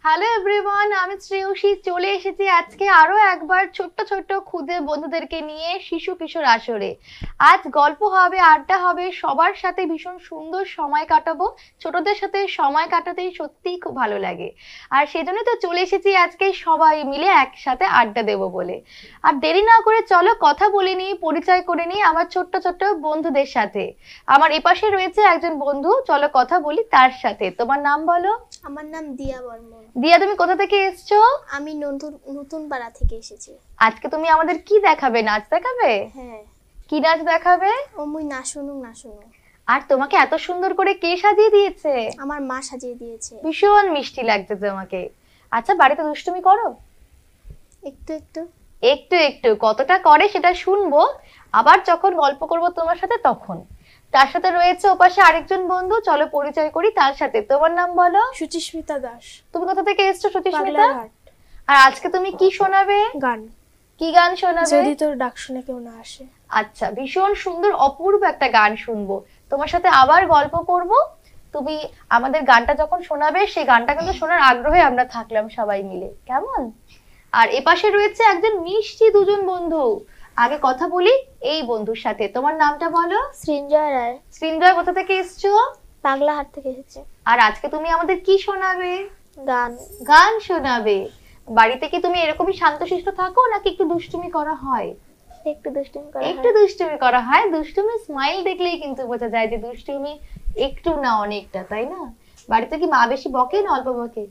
Hello everyone, আমি শ্রেয়সী চলে এসেছি আজকে আরো একবার ছোট্ট ছোট্ট ক্ষুদে বন্ধুদেরকে নিয়ে শিশু কিশোর আসরে। আজ গল্প হবে, আড্ডা হবে, সবার সাথে ভীষণ সুন্দর সময় কাটাবো। ছোটদের সাথে সময় কাটাতেই সত্যিই খুব ভালো লাগে, আর সেজন্য তো চলে এসেছি আজকে সবাই মিলে একসাথে আড্ডা দেবো বলে। আর দেরি না করে চলো কথা বলে নিই, পরিচয় করে নিই আমার ছোট্ট ছোট্ট বন্ধুদের সাথে। আমার এপাশে রয়েছে একজন বন্ধু, চলো কথা বলি তার সাথে। তোমার নাম বলো। আমার নাম দিয়া বর্মন। দিয়া, তুমি কোথা থেকে এসছো? আমি নতুন পাড়া থেকে এসেছি। আজকে তুমি আমাদের কি দেখাবে? নাচ দেখাবে? হ্যাঁ। কি নাচ দেখাবে? মুই না শুনুক না শুনুক। আর তোমাকে এত সুন্দর করে কে সাজিয়ে দিয়েছে? আমার মা সাজিয়ে দিয়েছে। ভীষণ মিষ্টি লাগছে তোমাকে। আচ্ছা, বাড়িতে দুষ্টুমি করো? একটু একটু। একটু একটু কতটা করে সেটা শুনবো আবার যখন গল্প করব তোমার সাথে তখন। তার সাথে রয়েছে ওপাশে আরেকজন বন্ধু, চলো পরিচয় করি তার সাথে। তোমার নাম বলো। সুচিস্মিতা দাস। তুমি কোথা থেকে এসছো সুচিস্মিতা? পাগলাঘাট। আর আজকে তুমি কি শোনাবে? গান। কি গান শোনাবে? যদি তোর ডাক শুনে কেউ না আসে। আচ্ছা, ভীষণ সুন্দর অপূর্ব একটা গান শুনবো, তোমার সাথে আবার গল্প করব। তুমি আমাদের গানটা যখন শোনাবে সেই গানটা কিন্তু শোনার আগ্রহে আমরা থাকলাম সবাই মিলে, কেমন? আর এপাশে রয়েছে একজন মিষ্টি দুজন বন্ধু। আগে কথা বলি এই বন্ধুর সাথে। তোমার নামটা বলো। সৃঞ্জয় রায়। সৃঞ্জয়, কোথা থেকে এসছো? পাগলাহাট থেকে এসেছে। আর আজকে তুমি আমাদের কি শোনাবে? গান। গান শোনাবে। বাড়িতে কি তুমি এরকমই শান্তশিষ্ট থাকো নাকি একটু দুষ্টুমি করা হয়? একটু দুষ্টুমি করা হয়। একটু দুষ্টুমি করা হয়। দুষ্টুমি স্মাইল দেখলেই কিন্তু বোঝা যায় যে দুষ্টুমি একটু না অনেকটা, তাই না? বাড়িতে কি মা বেশি বকে না অল্প বকে?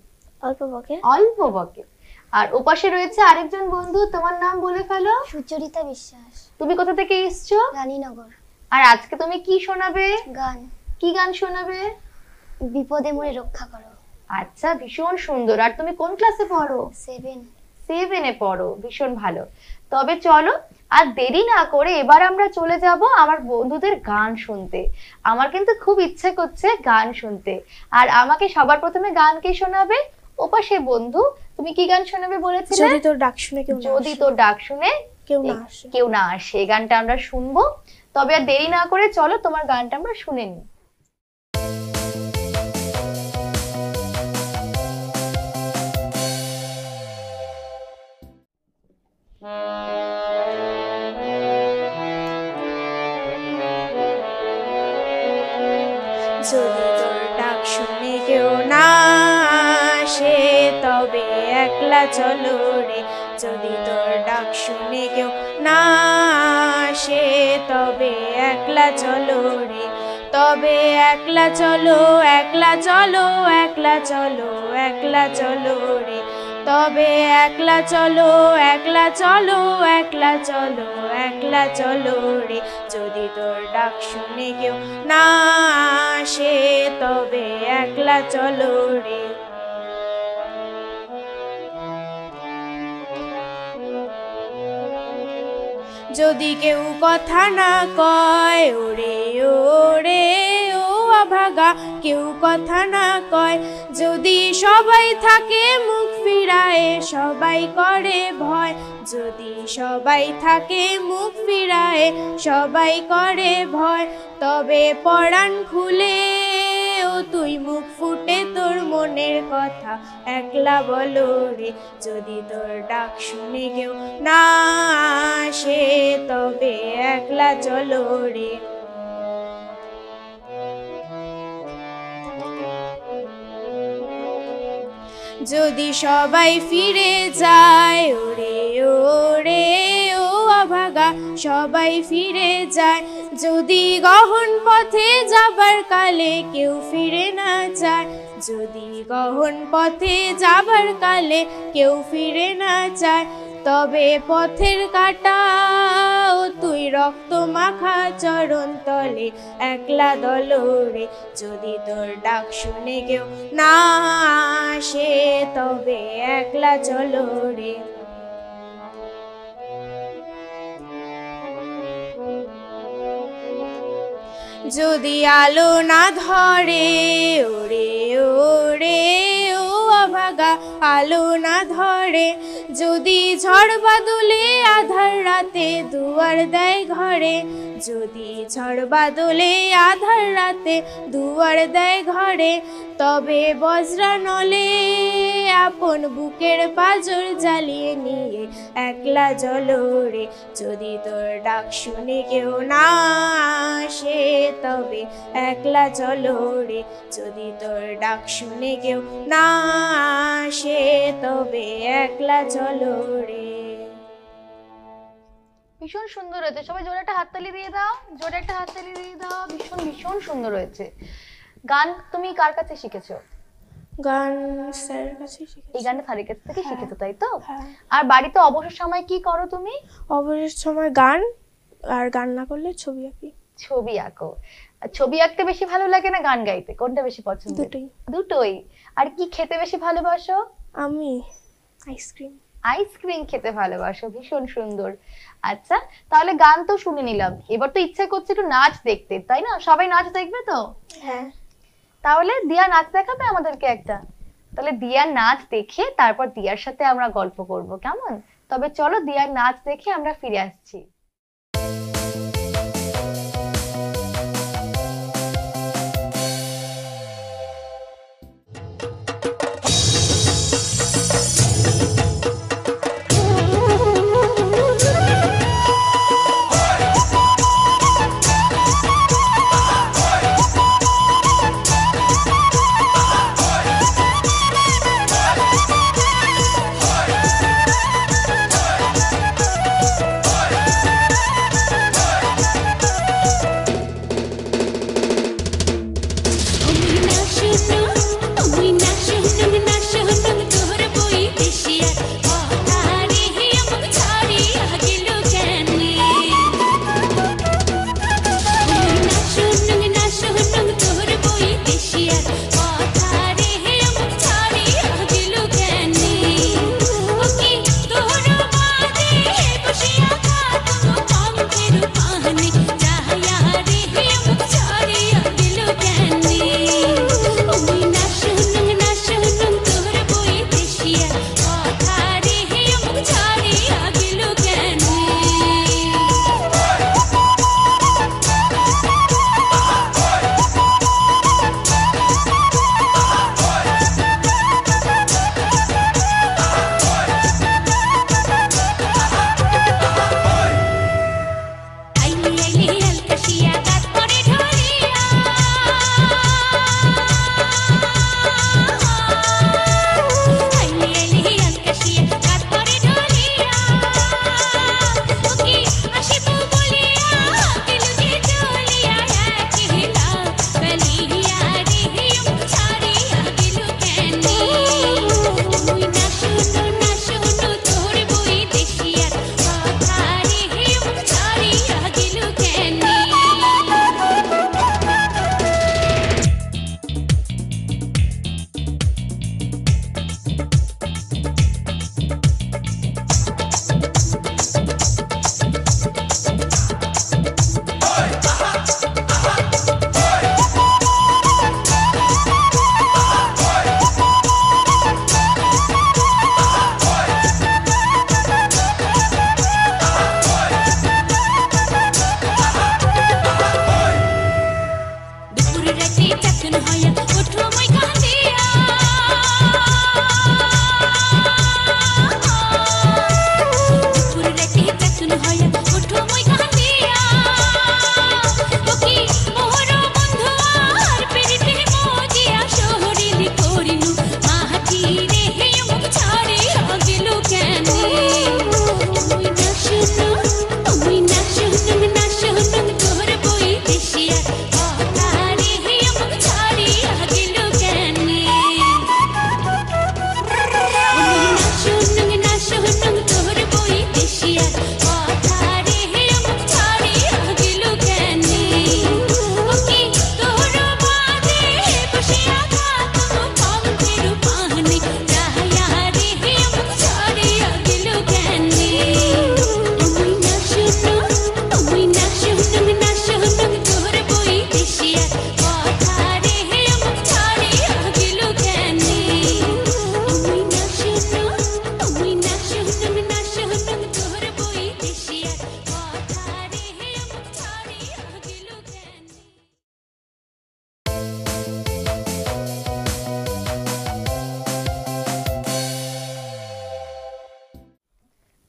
অল্প বকে। অল্প বকে। আর ওপাশে রয়েছে আরেকজন বন্ধু, তোমার নাম বলে ফেলো। সুচরিতা বিশ্বাস। তুমি কোথা থেকে এসছো? রানীনগর। আর আজকে তুমি কি শোনাবে? গান। কি গান শোনাবে? বিপদে মোরে রক্ষা করো। আচ্ছা, ভীষণ সুন্দর। আর তুমি কোন ক্লাসে পড়ো? 7। 7-এ পড়ো, ভীষণ ভালো। তবে চলো আর দেরি না করে এবার আমরা চলে যাব আমার বন্ধুদের গান শুনতে। আমার কিন্তু খুব ইচ্ছে করছে গান শুনতে। আর আমাকে সবার প্রথমে গান কে শোনাবে? ওপাশে বন্ধু, তুমি কি গান শোনাবে বলেছিলে? যদি তোর ডাক শুনে কেউ না আসে। যদি তোর ডাক শুনে কেউ না আসে, এই গানটা আমরা শুনবো। তবে আর দেরি না করে চলো তোমার গানটা আমরা শুনে নিই। যদি তোর ডাক শুনে কেউ না আসে তবে একলা চলো রে। যদি তোর ডাক শুনে কেউ না আসে তবে একলা চলো রে। তবে একলা চলো, একলা চলো, একলা চলো, একলা চলো রে। তবে একলা চলো, একলা চলো, একলা চলো, একলা চলো রে। যদি তোর ডাক শুনে কেউ না আসে তবে একলা চলো রে। যদি কেউ কথা না কয় ওরে ওরে ও অভাগা, কেউ কথা না কয়। যদি সবাই থাকে মুখ ফিরায়ে সবাই করে ভয়। যদি সবাই থাকে মুখ ফিরায়ে সবাই করে ভয়। তবে পরাণ খুলে ও তুই মুখ ফুটে তোর মনের কথা একলা বলো রে। যদি তোর ডাক শুনে কেউ না আসে তবে একলা চলো রে। যদি সবাই ফিরে যায় ওরে ওরে ও অভাগা, সবাই ফিরে যায়। যদি গহন পথে যাবার কালে কেউ ফিরে না যায়। যদি গহন পথে যাবার কালে কেউ ফিরে না যায়। তবে পথের কাটা ও তুই রক্ত মাখা চরণ তলে একলা দলরে। যদি তোর ডাক শুনে কেউ না আসে তবে একলা চলো রে। যদি আলো না ধরে ওরে ওরে ও অভাগা, আলো না ধরে। যদি ঝড় বাদলে আধার রাতে দুয়ার দেয় ঘরে। যদি ঝড় বাদলে আধার রাতে দুয়ার দেয় ঘরে। তবে বজ্রা নলে আপন বুকের পাঁজর জ্বালিয়ে নিয়ে একলা জলরে, যদি তোর ডাক শুনে কেউ না আসে তবে একলা জলরে, যদি তোর ডাক শুনে কেউ না আসে তবে একলা জলরে। ভীষণ সুন্দর হয়েছে, সবাই জোরে একটা হাততালি দিয়ে দাও, জোরে একটা হাততালি দিয়ে দাও। ভীষণ ভীষণ সুন্দর হয়েছে। গান তুমি কার কাছে শিখেছো? গান স্যারের কাছে শিখেছি। এই গানটা স্যারের কাছ থেকে শিখেছো, তাই তো? হ্যাঁ। আর বাড়িতে অবসর সময় কি করো তুমি? অবসর সময় গান, আর গান না করলে ছবি আঁকি। ছবি আঁকো। ছবি আঁকতে বেশি ভালো লাগে না গান গাইতে, কোনটা বেশি পছন্দ? দুটোই। দুটোই। আর কি খেতে বেশি ভালোবাসো? আমি আইসক্রিম। আইসক্রিম খেতে ভালোবাসো, ভীষণ সুন্দর। আচ্ছা, তাহলে গান তো শুনে নিলাম, এবার তো ইচ্ছা করছে একটু নাচ দেখতে, তাই না? সবাই নাচ দেখবে তো? হ্যাঁ। তাহলে দিয়া নাচ দেখাবে আমাদেরকে একটা। তাহলে দিয়ার নাচ দেখে তারপর দিয়ার সাথে আমরা গল্প করব, কেমন? তবে চলো দিয়ার নাচ দেখে আমরা ফিরে আসছি। কথা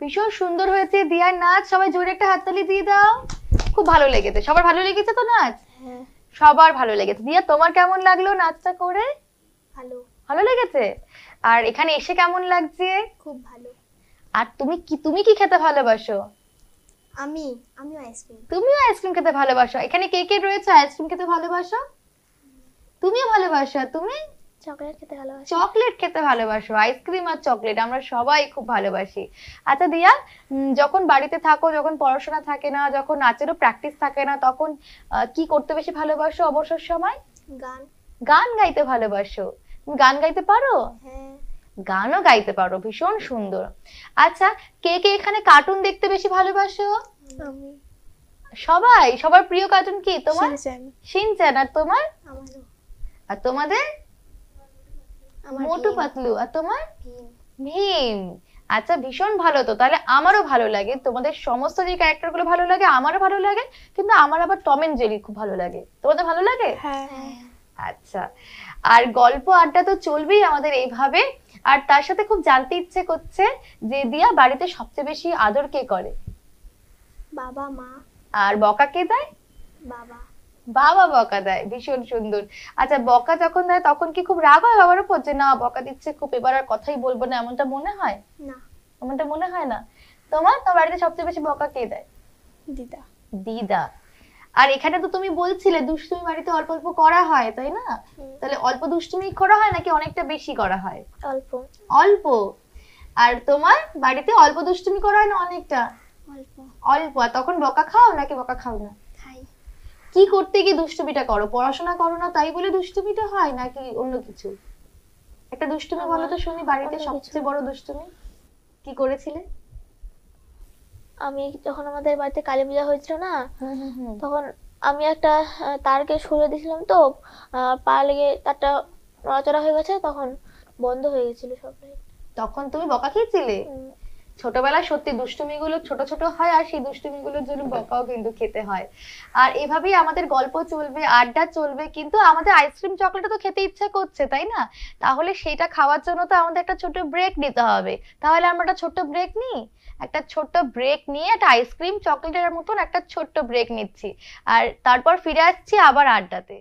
ভীষণ সুন্দর হয়েছে দিয়ার নাচ, সবাই জোরে একটা হাততালি দিয়ে দাও। খুব ভালো লেগেছে, সবার ভালো লেগেছে তো নাচ? হ্যাঁ সবার ভালো লেগেছে। দিয়া তোমার কেমন লাগলো নাচটা করে? ভালো, ভালো লেগেছে। আর এখানে এসে কেমন লাগছে? খুব ভালো। আর তুমি কি খেতে ভালোবাসো? আমিও আইসক্রিম। তুমিও আইসক্রিম খেতে ভালোবাসো। এখানে কে কে রয়েছে আইসক্রিম খেতে ভালোবাসো? তুমিও ভালোবাসো। আর তুমি? চকলেট খেতে ভালোবাসি। চকলেট খেতে ভালোবাসো। আইসক্রিম আর চকলেট আমরা সবাই খুব ভালোবাসি। আচ্ছা দিয়া, যখন বাড়িতে থাকো, যখন পড়াশোনা থাকে না, যখন নাচেরও প্র্যাকটিস থাকে না, তখন কি করতে বেশি ভালোবাসো অবসর সময়? গান। গান গাইতে ভালোবাসো। তুমি গান গাইতে পারো? হ্যাঁ গানও গাইতে পারো, ভীষণ সুন্দর। আচ্ছা, কে কে এখানে কার্টুন দেখতে বেশি ভালোবাসো? আমি। সবার প্রিয় কার্টুন কি তোমার? শিনচ্যান। শিনচ্যান। আর তোমার? আমারও। আর তোমাদের? আমার মোটু ভীম। পাতলু। আর তোমার? ভীম। ভীম। আচ্ছা, ভীষণ ভালো তো। তাহলে আমারও ভালো লাগে, তোমাদের সমস্ত যে ক্যারেক্টার গুলো ভালো লাগে, আমারও ভালো লাগে। কিন্তু আমার আবার টম এন্ড জেরি খুব ভালো লাগে। তোমাদের ভালো লাগে? হ্যাঁ। আচ্ছা। আর গল্প আড্ডা তো চলবেই আমাদের এইভাবে। আর তার সাথে খুব জানতে ইচ্ছে করছে যে দিয়া বাড়িতে সবচেয়ে বেশি আদর কে করে? বাবা, মা। আর বকা কে দেয়? বাবা। বাবা বকা দেয়। ভীষণ সুন্দর। আচ্ছা, বকা যখন দেয় তখন কি খুব রাগ হয় বাবার উপর যে না বকা দিচ্ছে খুব, এবার আর কথাই বলবো না, এমনটা মনে হয়? না। এমনটা মনে হয় না। তোমার বাড়িতে সবচেয়ে বেশি বকা কে দেয়? দিদা। দিদা। আর এখানে তো তুমি বলছিলে দুষ্টুমি বাড়িতে অল্প অল্প করা হয়, তাই না? তাহলে অল্প দুষ্টুমি করা হয় নাকি অনেকটা বেশি করা হয়? অল্প। অল্প। আর তোমার বাড়িতে অল্প দুষ্টুমি করা হয় না অনেকটা? অল্প। অল্প। আর তখন বকা খাও নাকি বকা খাও না? খাই। কি করতে গিয়ে দুষ্টুমিটা করো? পড়াশোনা করো না তাই বলে দুষ্টুমিটা হয় নাকি অন্য কিছু? একটা দুষ্টুমি বলো তো শুনি, বাড়িতে অন্য কিছু। সবচেয়ে বড় দুষ্টুমি কি করেছিলে? আমি যখন আমাদের বাড়িতে কালী পূজা হয়েছিল না, হুম। তখন আমি একটা তারকে সরিয়ে দিয়েছিলাম, তো পা লেগে তারটা নড়াচড়া হয়ে গেছে, তখন বন্ধ হয়ে গেছিল সব লাইট। তখন তুমি বকা খেয়েছিলে? ছোটবেলায় সত্যি দুষ্টুমিগুলো ছোট ছোট হয়, আর সেই দুষ্টুমিগুলোর জন্য বকাও কিন্তু খেতে হয়। আর এভাবেই আমাদের গল্প চলবে, আড্ডা চলবে, কিন্তু আমাদের আইসক্রিম চকলেটও তো খেতে ইচ্ছা করছে, তাই না? তাহলে সেটা খাওয়ার জন্য তো আমাদের একটা ছোট ব্রেক নিতে হবে। তাহলে আমরা একটা ছোট্ট ব্রেক নিই। একটা ছোট্ট ব্রেক নিয়ে একটা আইসক্রিম চকলেটের মতন একটা ছোট্ট ব্রেক নিচ্ছি, আর তারপর ফিরে আসছি আবার আড্ডাতে।